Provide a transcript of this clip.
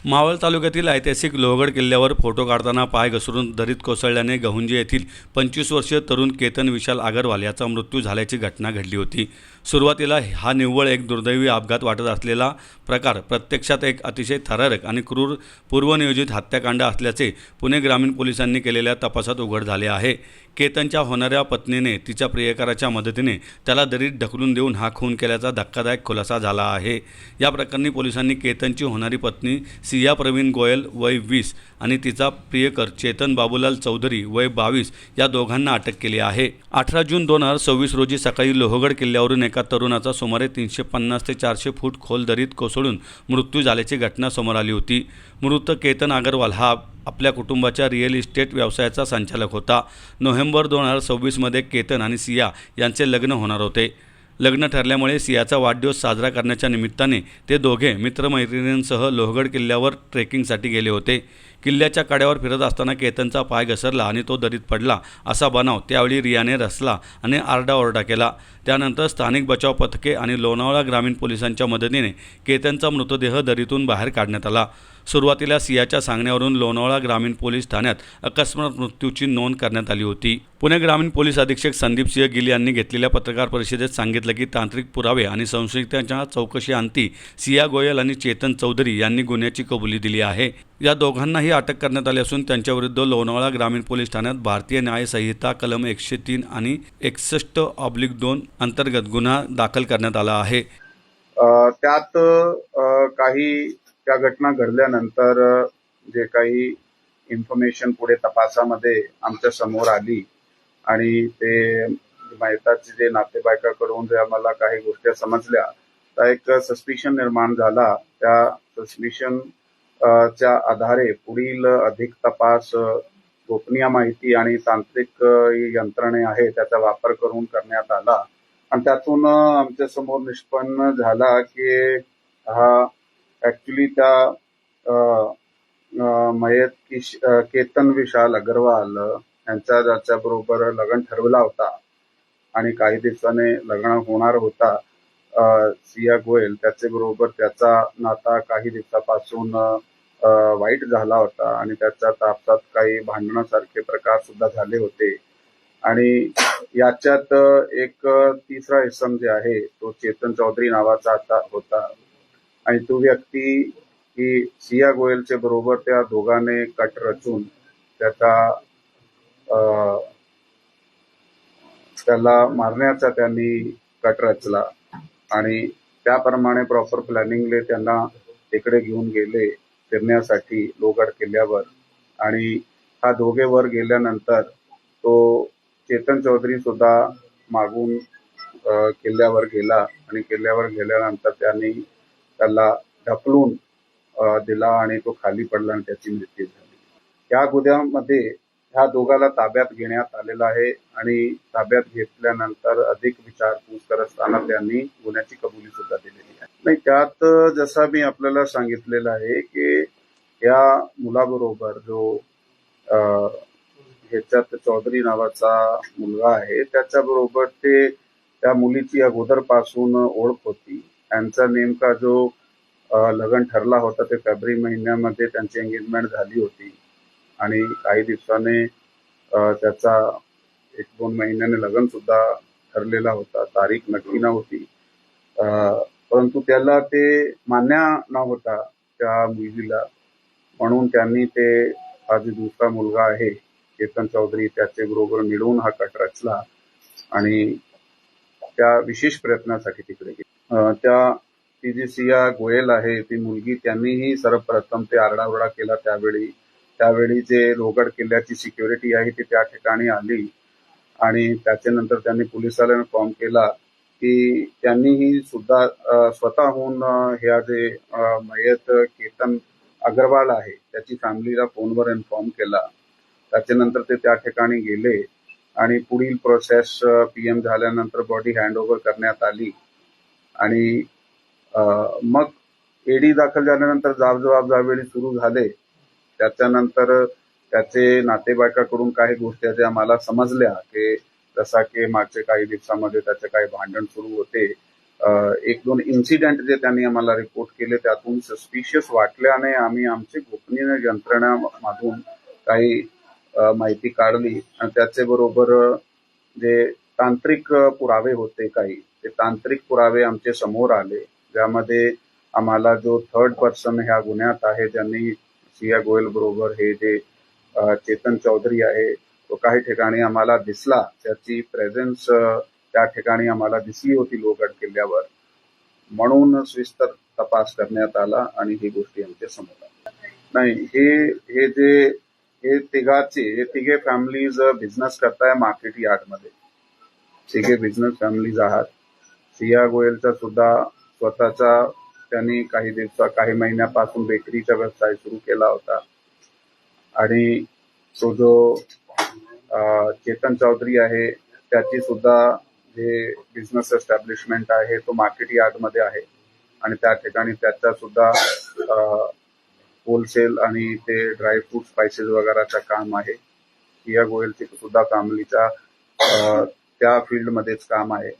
मावळ तालुक्यातील ऐतिहासिक लोहगड किल्ल्यावर फोटो काढताना पाय घसरून दरीत कोसळल्याने गहुंजे येथील 25 वर्षीय तरुण केतन विशाल अग्रवाल याचा मृत्यू झाल्याची घटना घडली होती। सुरुवातीला हा निव्वळ एक दुर्दैवी अपघात वाटत असलेला प्रकार प्रत्यक्षात एक अतिशय थरारक आणि क्रूर पूर्वनियोजित हत्याकांड असल्याचे पुणे ग्रामीण पोलिसांनी केलेल्या तपासात उघड झाले आहे। केतनच्या होणाऱ्या पत्नीने तिच्या प्रियकराच्या मदतीने त्याला दरीत ढकलून देऊन हा खून केल्याचा धक्कादायक खुलासा झाला आहे। या प्रकरणी पोलिसांनी केतनची होणारी पत्नी सिया प्रवीण गोयल वय 20 आणि तिचा प्रियकर चेतन बाबूलाल चौधरी वय 22 या दोघांना अटक केली आहे। 18 जून 2026 रोजी सकाळी लोहगड किल्ल्यावरून एका तरुणाचा सुमारे 350 ते 400 फूट खोल दरीत कोसळून मृत्यू झाल्याची घटना समोर आली होती। मृत केतन अग्रवाल हा आपल्या कुटुंबाच्या रिअल इस्टेट व्यवसायाचा संचालक होता। नोव्हेंबर 2026 मध्ये केतन आणि सिया यांचे लग्न होणार होते। लग्न ठरल्यामुळे सियाचा वाढदिवस साजरा करण्याच्या निमित्ताने ते दोघे मित्रमैत्रिणींसह लोहगड किल्ल्यावर ट्रेकिंगसाठी गेले होते। किल्ल्याच्या कड्यावर फिरत असताना केतनचा पाय घसरला आणि तो दरीत पडला असा बनाव त्यावेळी रियाने रचला आणि आरडाओरडा केला। त्यानंतर स्थानिक बचाव पथके आणि लोणावळा ग्रामीण पोलिसांच्या मदतीने केतनचा मृतदेह दरीतून बाहेर काढण्यात आला। सुरुवातीला सियाच्या सांगण्यावरून लोणावळा ग्रामीण पोलीस ठाण्यात अकस्मात मृत्यूची नोंद करण्यात आली होती। पुणे ग्रामीण पोलीस अधीक्षक संदीप सिंह गिल यांनी घेतलेल्या पत्रकार परिषदेत सांगितलं की तांत्रिक पुरावे आणि संशयितांच्या चौकशीअंती सिया गोयल आणि चेतन चौधरी यांनी गुन्ह्याची कबुली दिली आहे। या दोघांनाही अटक करण्यात आली असून त्यांच्याविरुद्ध लोणावळा ग्रामीण पोलीस ठाण्यात भारतीय न्याय संहिता कलम 103 आणि 61/2 अंतर्गत गुन्हा दाखल करण्यात आला आहे। त्यात काही त्या घटना घडल्यानंतर जे काही इन्फॉर्मेशन पुढे तपासामध्ये आमच्या समोर आली आणि ते मयताचे जे नातेवाईकाकडून जे आम्हाला काही गोष्टी समजल्या तर एक सस्पिशन निर्माण झाला। त्या सस्पिशन च्या आधारे पुढील अधिक तपास गोपनीय माहिती आणि तांत्रिक यंत्रणे आहे त्याचा वापर करून करण्यात आला आणि त्यातून आमच्या समोर निष्पन्न झाला की हा ऍक्च्युली त्या मयत केतन विशाल अग्रवाल यांचा ज्याच्याबरोबर लग्न ठरवला होता आणि काही दिवसाने लग्न होणार होता सिया गोयल त्याचे बरोबर त्याचा नाता काही दिवसापासून वाईट झाला होता आणि त्याच्या तापसात काही भांडणासारखे प्रकार सुद्धा झाले होते आणि याच्यात एक तिसरा इसम जे आहे तो चेतन चौधरी नावाचा आता होता आणि तो व्यक्ती ही सिया गोयलचे बरोबर त्या दोघांनी कट रचून त्याला मारण्याचा त्यांनी कट रचला आणि त्याप्रमाणे प्रॉपर प्लॅनिंगले त्यांना तिकडे घेऊन गेले फिरण्यासाठी लोहगड किल्ल्यावर आणि हा दोघे वर गेल्यानंतर तो चेतन चौधरी सुद्धा मागून किल्ल्यावर गेला आणि किल्ल्यावर गेल्यानंतर त्यांनी त्याला ढकलून दिला आणि तो खाली पडला आणि त्याची मृत्यू झाली। या गुन्ह्यामध्ये ह्या दोघाला ताब्यात घेण्यात आलेला आहे आणि ताब्यात घेतल्यानंतर अधिक विचारपूस करत असताना त्यांनी गुन्ह्याची कबुली सुद्धा दिलेली आहे। नाही त्यात जसं मी आपल्याला सांगितलेलं आहे की या मुलाबरोबर जो ह्याच्यात चौधरी नावाचा मुलगा आहे त्याच्याबरोबर ते त्या मुलीची अगोदरपासून ओळख होती। त्यांचा नेमका जो लग्न ठरला होता ते फेब्रुवारी महिन्यामध्ये त्यांची एंगेजमेंट झाली होती आणि काही दिवसाने त्याचा 1-2 महिन्याने लग्न सुद्धा ठरलेला होता। तारीख नक्की नव्हती परंतु त्याला ते मान्य नव्हता त्या मुलीला म्हणून त्यांनी ते हा जो दुसरा मुलगा आहे चेतन चौधरी त्याचे बरोबर मिळून हा कट रचला आणि त्या विशेष प्रयत्नासाठी तिकडे गेले। ती जी सिया गोयल आहे ती मुलगी त्यांनीही सर्वप्रथम ते आरडाओरडा केला त्यावेळी जे लोहगड किल्ल्याची सिक्युरिटी आहे ती त्या ठिकाणी आली आणि त्याच्यानंतर त्यांनी पोलिसांना इन्फॉर्म केला की त्यांनीही सुद्धा स्वतःहून ह्या जे मयत केतन अग्रवाल आहे त्याची फॅमिलीला फोनवर इन्फॉर्म केला। त्याच्यानंतर ते त्या ठिकाणी गेले आणि पुढील प्रोसेस पीएम झाल्यानंतर बॉडी हँडओव्हर करण्यात आली आणि मग एडी दाखल झाल्यानंतर जाब ज्यावेळी सुरू झाले त्याच्यानंतर त्याचे नातेवाईकाकडून काही गोष्टी ज्या आम्हाला समजल्या की जसा की मागच्या काही दिवसामध्ये त्याचे काही भांडण सुरू होते एक दोन इन्सिडेंट जे त्यांनी आम्हाला रिपोर्ट केले त्यातून सस्पिशियस वाटल्याने आम्ही आमची गोपनीय यंत्रणामधून काही माहिती काढली आणि त्याचे बरोबर जे तांत्रिक पुरावे होते काही ते तांत्रिक पुरावे आमचे समोर आले, ज्यामध्ये आम्हाला जो थर्ड पर्सन ह्या गुन्ह्यात आहे ज्यांनी सिया गोयल बरोबर हे जे चेतन चौधरी आहे तो काही ठिकाणी आम्हाला दिसला, त्याची प्रेझेन्स त्या ठिकाणी आम्हाला दिसली होती लोहगड किल्ल्यावर, म्हणून सविस्तर तपास करण्यात आला आणि ही गोष्टी आमच्या समोर आल्या. नाही, हे तिघे फॅमिलीज बिझनेस करताय मार्केट यार्डमध्ये. तिघे बिझनेस फॅमिलीज आहात. सिया गोयलचा सुद्धा स्वतःचा त्यांनी काही महिन्यापासून बेकरीचा व्यवसाय सुरू केला होता आणि तो जो चेतन चौधरी आहे त्याची सुद्धा जे बिझनेस एस्टॅब्लिशमेंट आहे तो मार्केट यार्डमध्ये आहे आणि त्या ठिकाणी त्याचा सुद्धा होलसेल आणि ते ड्रायफ्रूट स्पायसेस वगैरेचं काम आहे. सिया गोयलची सुद्धा फॅमिलीचा त्या फील्डमध्येच काम आहे.